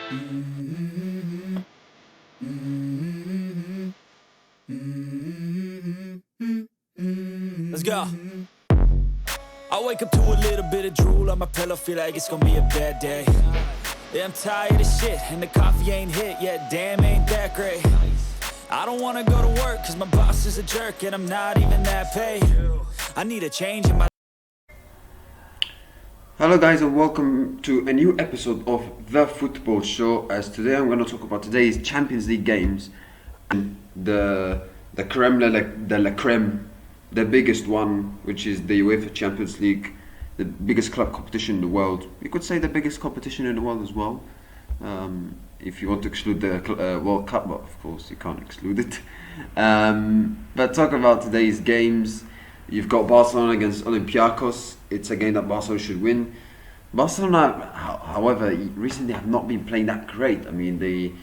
Let's go. I wake up to a little bit of drool on my pillow, feel like it's gonna be a bad day. Yeah, I'm tired of shit, and the coffee ain't hit yet, damn, ain't that great. I don't wanna go to work, cause my boss is a jerk, and I'm not even that paid. I need a change in my... Hello guys, and welcome to a new episode of The Football Show. As today I'm going to talk about today's Champions League games, and the creme de la creme, the biggest one, which is the UEFA Champions League, the biggest club competition in the world. You could say the biggest competition in the world as well, if you want to exclude the World Cup, but of course you can't exclude it. But talk about today's games. You've got Barcelona against Olympiacos. It's a game that Barcelona should win. Barcelona, however, recently have not been playing that great. I mean, they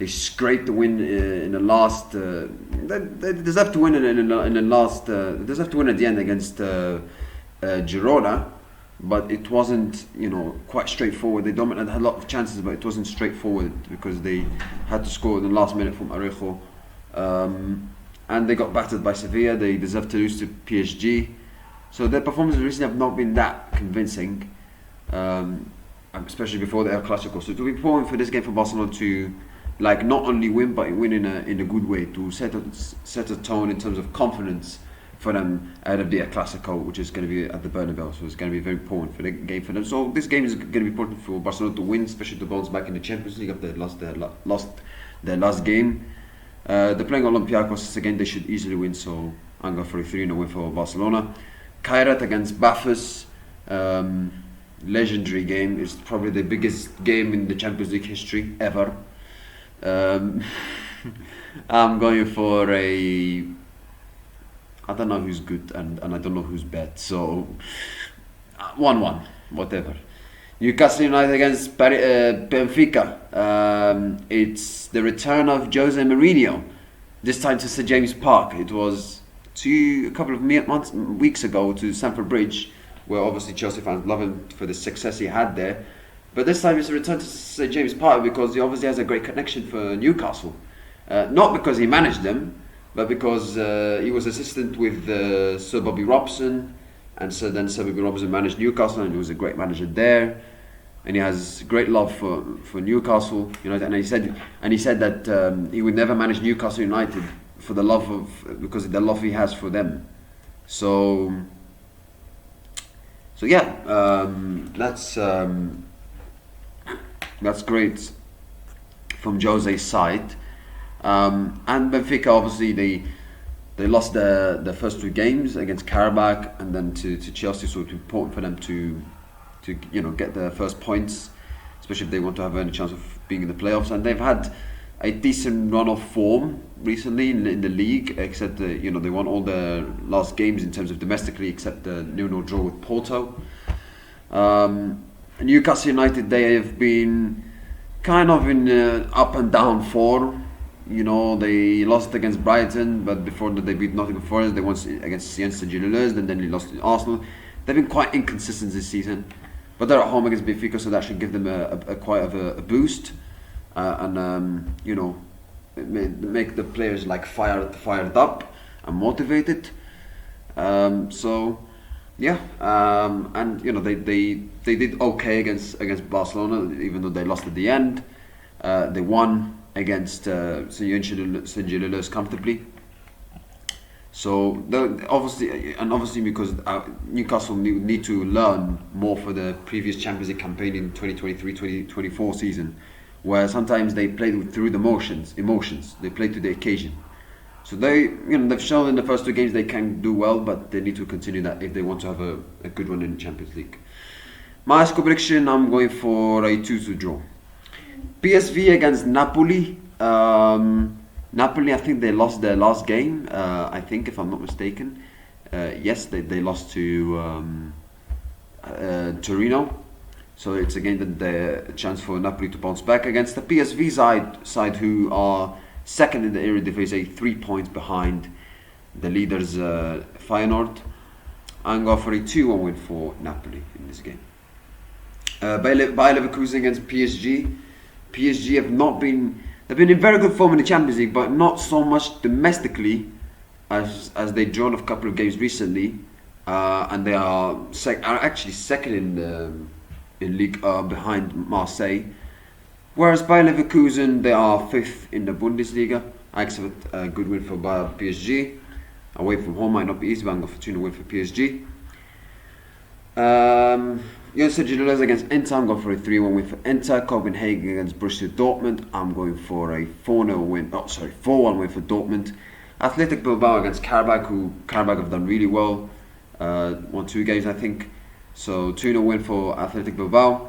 scraped the win in the last. They deserve to win in the last. They deserve to win at the end against Girona, but it wasn't, quite straightforward. They had a lot of chances, but it wasn't straightforward because they had to score in the last minute from Arejo. And they got battered by Sevilla. They deserve to lose to PSG. So their performances recently have not been that convincing, especially before the El Clasico. So it will be important for this game for Barcelona to, not only win, but win in a good way, to set a tone in terms of confidence for them ahead of the El Clasico, which is going to be at the Bernabeu. So it's going to be very important for the game for them. So this game is going to be important for Barcelona to win, especially to bounce back in the Champions League after they lost their last game. They're playing Olympiacos again. They should easily win. So I'm going for a 3-0 win for Barcelona. Kairat against Bafus, legendary game. It's probably the biggest game in the Champions League history ever. I'm going for I don't know who's good and I don't know who's bad. So 1-1, whatever. Newcastle United against Benfica. It's the return of Jose Mourinho, this time to St James Park. It was a couple of weeks ago to Stamford Bridge, where obviously Chelsea fans love him for the success he had there. But this time it's a return to St James Park because he obviously has a great connection for Newcastle. Not because he managed them, but because he was assistant with Sir Bobby Robson, and so then Sir Bobby Robson managed Newcastle, and he was a great manager there. And he has great love for Newcastle United, and he said that he would never manage Newcastle United for the because of the love he has for them. So yeah, that's great from Jose's side. And Benfica, obviously they lost the first two games against Karabakh and then to Chelsea, so it's important for them to get the first points, especially if they want to have any chance of being in the playoffs. And they've had a decent run of form recently in the league, except they won all the last games in terms of domestically, except the 0-0 draw with Porto. Newcastle United, they have been kind of in up and down form. They lost against Brighton, but before that they beat Nottingham Forest. They won against Saint-Gilloise, and then they lost to Arsenal. They've been quite inconsistent this season, but they're at home against Benfica, so that should give them quite a boost, and make the players fired up and motivated. So yeah, and they did okay against Barcelona, even though they lost at the end. They won against Saint-Gilloise comfortably. So obviously because Newcastle need to learn more for the previous Champions League campaign in 2023-2024 season, where sometimes they played through the emotions. They played to the occasion. So they've shown in the first two games they can do well, but they need to continue that if they want to have a good run in the Champions League. My score prediction: I'm going for a 2-2 draw. PSV against Napoli. Napoli, I think they lost their last game. I think, if I'm not mistaken, yes, they lost to Torino. So it's again the chance for Napoli to bounce back against the PSV side, who are second in the Eredivisie, 3 points behind the leaders Feyenoord. I'm going for a 2-1 win for Napoli in this game. Bayer Leverkusen against PSG. PSG have not been. They've been in very good form in the Champions League, but not so much domestically as they drawn a couple of games recently, and they are actually second in League behind Marseille. Whereas Bayer Leverkusen, they are fifth in the Bundesliga. I expect a good win for PSG. Away from home might not be easy, but I'm going for 2-0 win for PSG. UCL Gilles against Inter, I'm going for a 3-1 win for Inter. Copenhagen against Borussia Dortmund, I'm going for a 4-1 win for Dortmund. Athletic Bilbao against Karabakh, who Karabakh have done really well. Won 2 games, I think. So 2-0 win for Athletic Bilbao.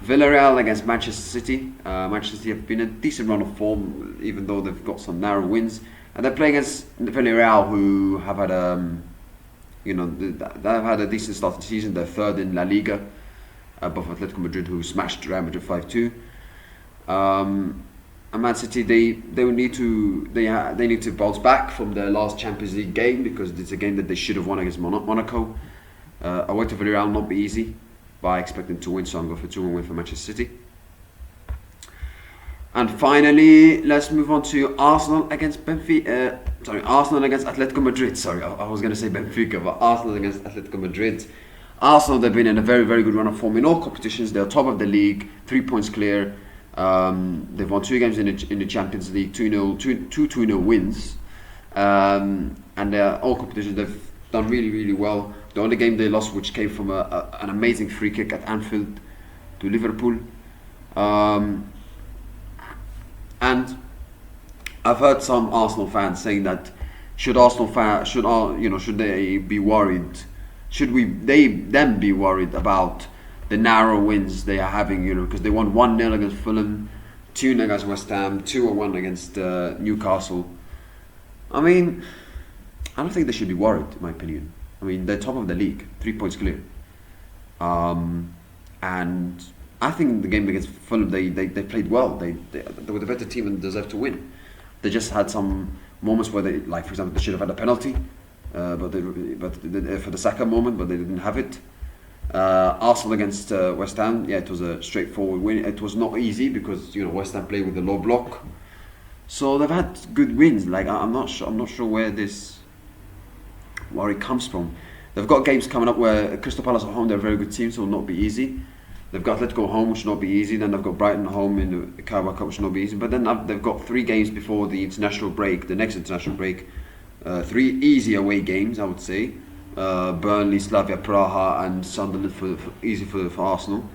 Villarreal against Manchester City. Manchester City have been a decent run of form, even though they've got some narrow wins. And they're playing against Villarreal, who have had they've had a decent start to the season. They're third in La Liga, above Atletico Madrid, who smashed Real Madrid 5-2. And Man City, they need to bounce back from their last Champions League game, because it's a game that they should have won against Monaco. Away to Villarreal will not be easy, but I expect them to win, so I'm going for 2-1 win for Manchester City. And finally, let's move on to Arsenal against Arsenal against Atletico Madrid. Sorry, I was going to say Benfica, but Arsenal against Atletico Madrid. Arsenal, they've been in a very, very good run of form in all competitions. They're top of the league, 3 points clear. They've won 2 games in the Champions League, 2-0 wins. And all competitions, they've done really, really well. The only game they lost, which came from an amazing free kick at Anfield to Liverpool. And I've heard some Arsenal fans saying that should they be worried? Should them be worried about the narrow wins they are having? Because they won 1-0 against Fulham, 2-0 against West Ham, 2-1 against Newcastle. I mean, I don't think they should be worried, in my opinion. I mean, they're top of the league, 3 points clear. And I think the game against Fulham, they played well. They were the better team and deserved to win. They just had some moments where they, like for example, they should have had a penalty, but for the Saka moment, but they didn't have it. Arsenal against West Ham, it was a straightforward win. It was not easy because West Ham played with a low block, so they've had good wins. Like I'm not sure where this worry comes from. They've got games coming up where Crystal Palace at home, they're a very good team, so it will not be easy. They've got Atletico at home, which will not be easy. Then they've got Brighton at home in the Carabao Cup, which will not be easy. But then they've got 3 games before the international break, the next international break. 3 easy away games, I would say. Burnley, Slavia Praha and Sunderland easy for Arsenal.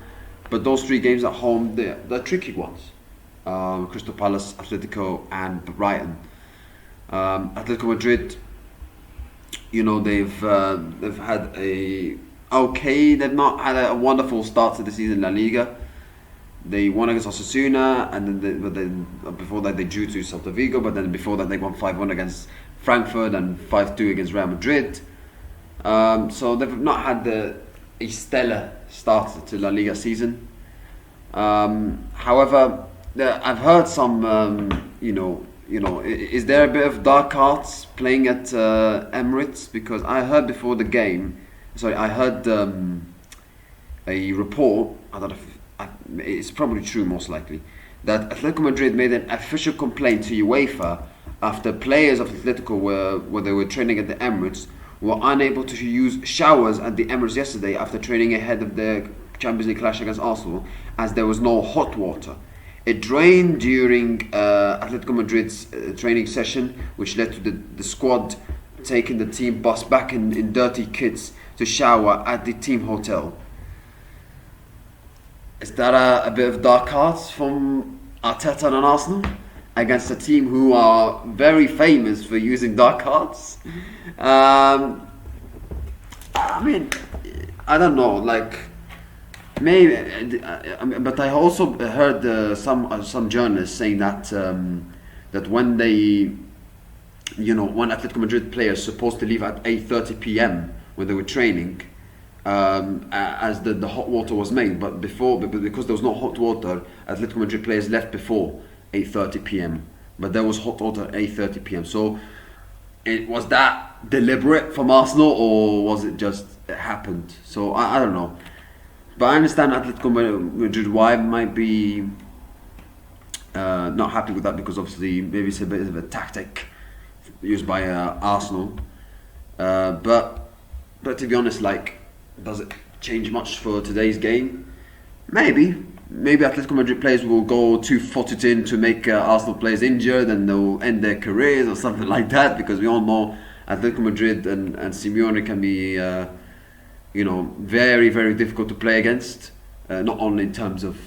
But those 3 games at home, they're tricky ones. Crystal Palace, Atletico and Brighton. Atletico Madrid, they've had they've not had a wonderful start to the season in La Liga. They won against Osasuna, and then before that they drew to Celta Vigo, but then before that they won 5-1 against Frankfurt and 5-2 against Real Madrid. So they've not had a stellar start to La Liga season. However, I've heard some, is there a bit of dark arts playing at Emirates? Because I heard before the game, I heard a report, I don't know if it's probably true most likely, that Atletico Madrid made an official complaint to UEFA after players of Atletico where they were training at the Emirates were unable to use showers at the Emirates yesterday after training ahead of the Champions League clash against Arsenal, as there was no hot water. It drained during Atletico Madrid's training session, which led to the squad taking the team bus back in dirty kits to shower at the team hotel. Is that a bit of dark arts from Arteta and Arsenal against a team who are very famous for using dark arts? I mean, I don't know, like maybe, but I also heard some journalists saying that that when when Atletico Madrid players supposed to leave at 8:30 p.m. when they were training, as the hot water was made, but because there was no hot water, Atletico Madrid players left before 8:30 p.m. But there was hot water at 8:30 p.m. So was that deliberate from Arsenal, or was it just it happened? So I don't know. But I understand Atletico Madrid why might be Not happy with that because obviously maybe it's a bit of a tactic used by Arsenal. But to be honest, like, does it change much for today's game? Maybe. Maybe Atletico Madrid players will go too footed in to make Arsenal players injured and they'll end their careers or something like that, because we all know Atletico Madrid and Simeone can be, very, very difficult to play against. Not only in terms of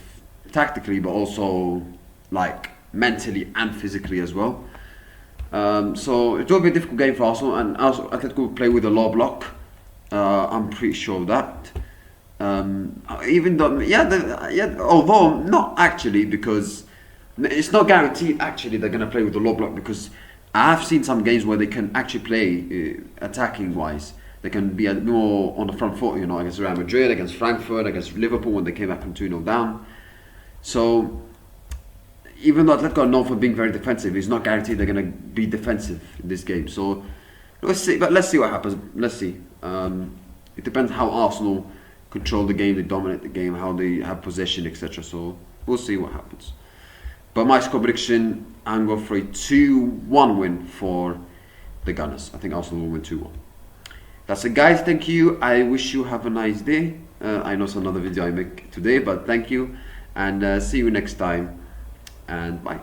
tactically, but also like mentally and physically as well. So it will be a difficult game for Arsenal, and also Atletico will play with a low block. I'm pretty sure of that. Even though, although not actually, because it's not guaranteed actually they're going to play with the low block, because I have seen some games where they can actually play attacking wise. They can be more on the front foot, against Real Madrid, against Frankfurt, against Liverpool when they came back from 2-0 down. So even though Atletico are known for being very defensive, it's not guaranteed they're going to be defensive in this game. So let's see what happens. Let's see. It depends how Arsenal control the game, they dominate the game, how they have possession, etc. So we'll see what happens. But my score prediction, I'm going for a 2-1 win for the Gunners. I think Arsenal will win 2-1. That's it, guys. Thank you. I wish you have a nice day. I know it's another video I make today, but thank you. And see you next time. And bye.